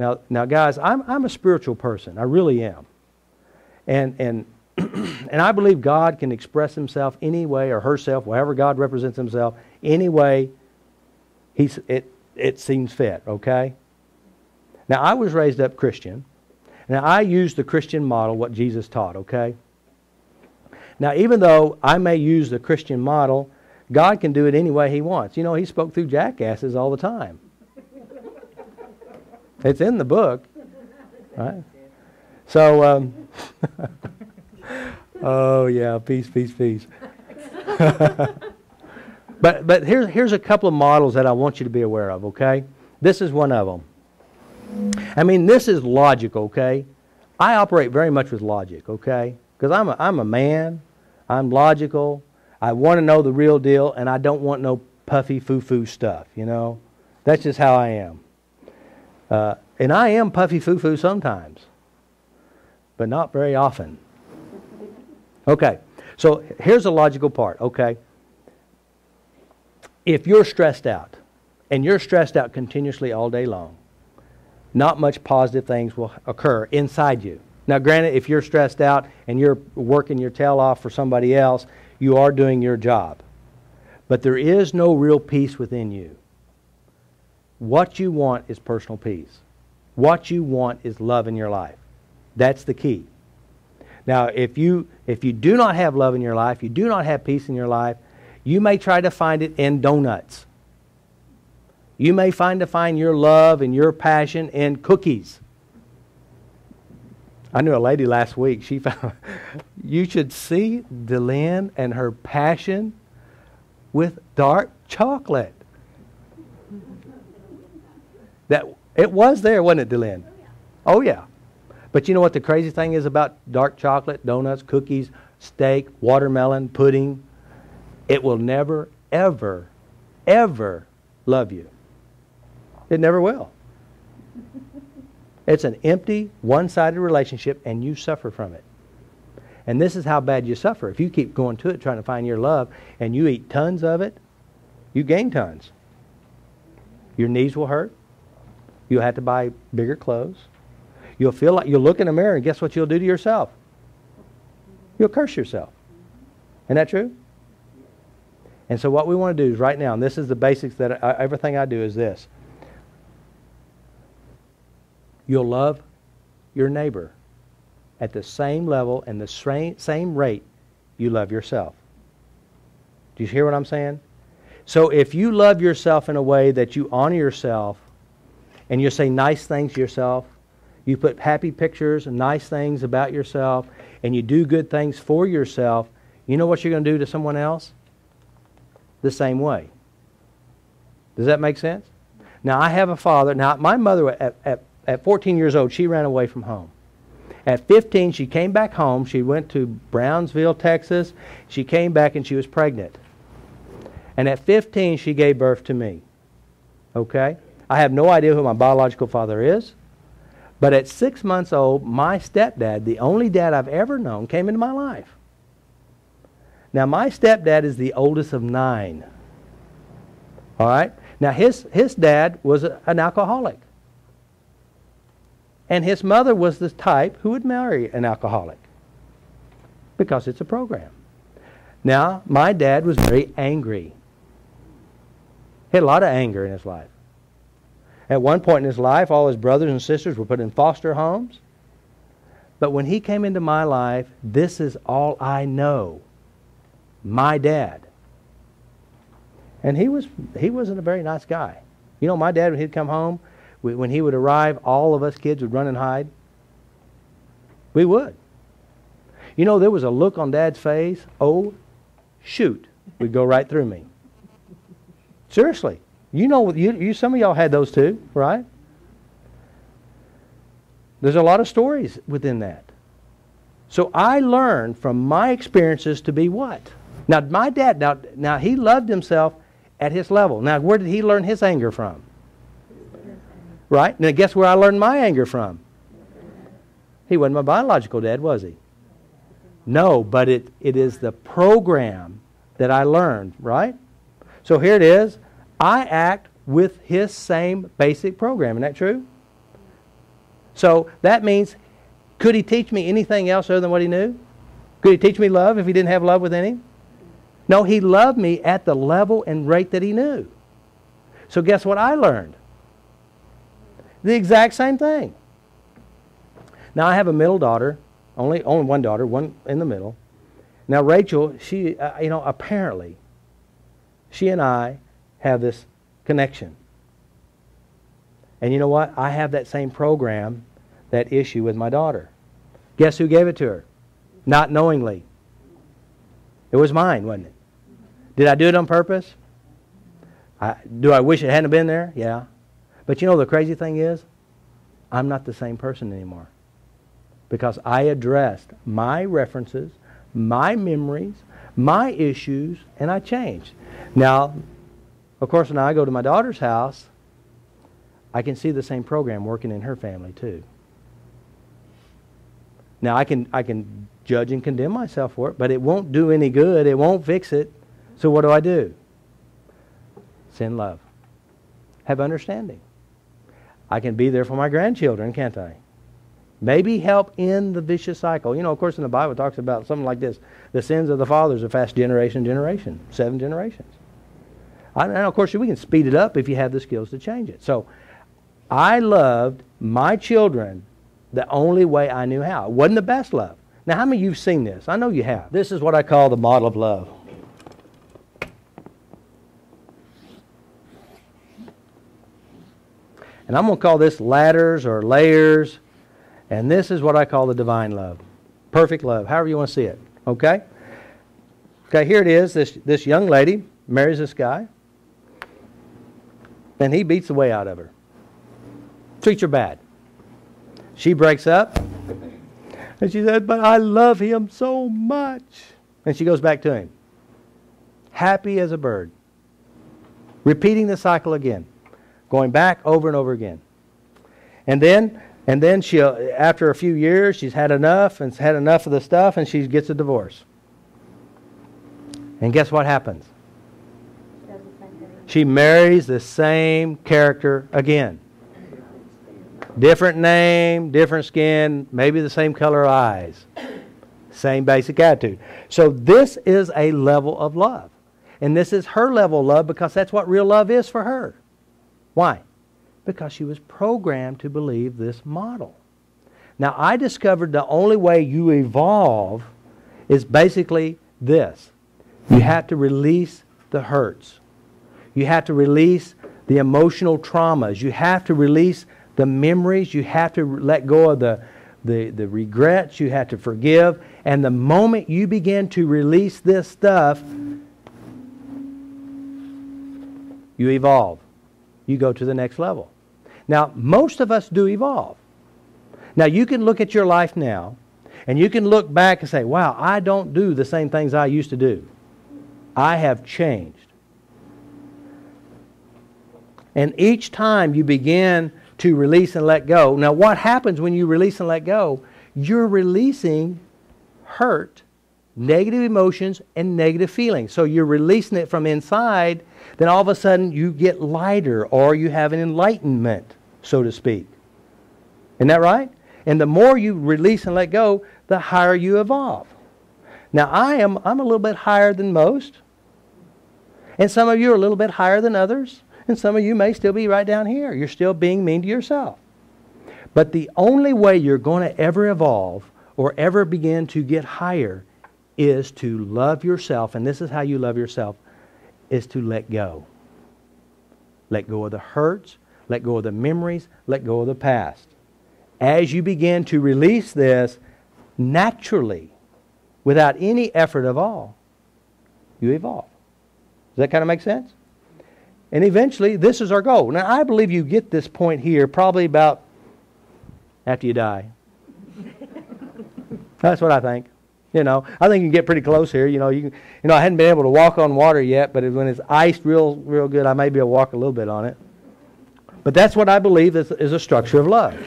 Now, guys, I'm a spiritual person. I really am. And and I believe God can express himself any way, or herself, however God represents himself, any way it seems fit, okay? Now, I was raised up Christian. Now, I use the Christian model, what Jesus taught, okay? Now, even though I may use the Christian model, God can do it any way he wants. You know, he spoke through jackasses all the time. It's in the book, right? So, oh yeah, peace, peace, peace. But here's a couple of models that I want you to be aware of, okay? This is one of them. I mean, this is logical, okay? I operate very much with logic, okay? Because I'm a man. I'm logical. I want to know the real deal, and I don't want no puffy foo-foo stuff, you know? That's just how I am. And I am puffy foo-foo sometimes, but not very often. Okay, so here's the logical part, okay? If you're stressed out, and you're stressed out continuously all day long, not much positive things will occur inside you. Now, granted, if you're stressed out and you're working your tail off for somebody else, you are doing your job. But there is no real peace within you. What you want is personal peace. What you want is love in your life. That's the key. Now, if you do not have love in your life, you do not have peace in your life, you may try to find it in donuts. You may find your love and your passion in cookies. I knew a lady last week, she found, you should see Delynn and her passion with dark chocolate. That it was there, wasn't it, Delynn? Oh yeah. But you know what the crazy thing is about dark chocolate, donuts, cookies, steak, watermelon, pudding? It will never, ever, ever love you. It never will. It's an empty, one-sided relationship, and you suffer from it. And this is how bad you suffer. If you keep going to it trying to find your love, and you eat tons of it, you gain tons. Your knees will hurt. You'll have to buy bigger clothes. You'll feel like you'll look in the mirror, and guess what you'll do to yourself? You'll curse yourself. Isn't that true? And so what we want to do is right now, and this is the basics that everything I do is this. You'll love your neighbor at the same level and the same rate you love yourself. Do you hear what I'm saying? So if you love yourself in a way that you honor yourself and you say nice things to yourself, you put happy pictures and nice things about yourself, and you do good things for yourself, you know what you're going to do to someone else? The same way. Does that make sense? Now, I have a father. Now, my mother at 14 years old, she ran away from home. At 15, she came back home. She went to Brownsville, Texas. She came back and she was pregnant. And at 15, she gave birth to me. Okay? I have no idea who my biological father is. But at 6 months old, my stepdad, the only dad I've ever known, came into my life. Now, my stepdad is the oldest of 9. All right? Now, his dad was an alcoholic. And his mother was the type who would marry an alcoholic. Because it's a program. Now, my dad was very angry. He had a lot of anger in his life. At one point in his life, all his brothers and sisters were put in foster homes. But when he came into my life, this is all I know. My dad. And he wasn't a very nice guy. You know, my dad, when he'd come home, when he would arrive, all of us kids would run and hide. We would. You know, there was a look on Dad's face, oh, shoot, would go right through me. Seriously. You know, some of y'all had those too, right? There's a lot of stories within that. So I learned from my experiences to be what? Now, my dad, now he loved himself at his level. Now, where did he learn his anger from? Right? Now, guess where I learned my anger from? He wasn't my biological dad, was he? No, but it is the program that I learned, right? So here it is. I act with his same basic program. Isn't that true? So that means, could he teach me anything else other than what he knew? Could he teach me love if he didn't have love within him? No, he loved me at the level and rate that he knew. So guess what I learned? The exact same thing. Now I have a middle daughter, only one daughter, one in the middle. Now Rachel, she, apparently, she and I have this connection. And you know what? I have that same program, that issue with my daughter. Guess who gave it to her? Not knowingly. It was mine, wasn't it? Did I do it on purpose? Do I wish it hadn't been there? Yeah. But you know the crazy thing is, I'm not the same person anymore. Because I addressed my references, my memories, my issues, and I changed. Now, of course, when I go to my daughter's house, I can see the same program working in her family too. Now, I can judge and condemn myself for it, but it won't do any good. It won't fix it. So what do? Send love. Have understanding. I can be there for my grandchildren, can't I? Maybe help end the vicious cycle. You know, of course, in the Bible it talks about something like this. The sins of the fathers are fast generation, 7 generations. And of course, we can speed it up if you have the skills to change it. So, I loved my children the only way I knew how. It wasn't the best love. Now, how many of you have seen this? I know you have. This is what I call the model of love. And I'm going to call this ladders or layers. And this is what I call the divine love. Perfect love, however you want to see it. Okay? Okay, here it is. This young lady marries this guy. And he beats the way out of her. Treats her bad. She breaks up. And she said, but I love him so much. And she goes back to him. Happy as a bird. Repeating the cycle again. Going back over and over again. And then she'll, after a few years, she's had enough of the stuff, and she gets a divorce. And guess what happens? She marries the same character again. Different name, different skin, maybe the same color eyes. Same basic attitude. So this is a level of love. And this is her level of love because that's what real love is for her. Why? Because she was programmed to believe this model. Now, I discovered the only way you evolve is basically this. You have to release the hurts. You have to release the emotional traumas. You have to release the memories. You have to let go of the regrets. You have to forgive. And the moment you begin to release this stuff, you evolve. You go to the next level. Now, most of us do evolve. Now, you can look at your life now, and you can look back and say, wow, I don't do the same things I used to do. I have changed. And each time you begin to release and let go, now what happens when you release and let go? You're releasing hurt, negative emotions, and negative feelings. So you're releasing it from inside, then all of a sudden you get lighter, or you have an enlightenment, so to speak. Isn't that right? And the more you release and let go, the higher you evolve. Now I'm a little bit higher than most. And some of you are a little bit higher than others. And some of you may still be right down here. You're still being mean to yourself. But the only way you're going to ever evolve or ever begin to get higher is to love yourself. And this is how you love yourself, is to let go. Let go of the hurts. Let go of the memories. Let go of the past. As you begin to release this naturally, without any effort at all, you evolve. Does that kind of make sense? And eventually, this is our goal. Now, I believe you get this point here probably about after you die. That's what I think. You know, I think you can get pretty close here. I hadn't been able to walk on water yet, but when it's iced real good, I may be able to walk a little bit on it. But that's what I believe is a structure of love.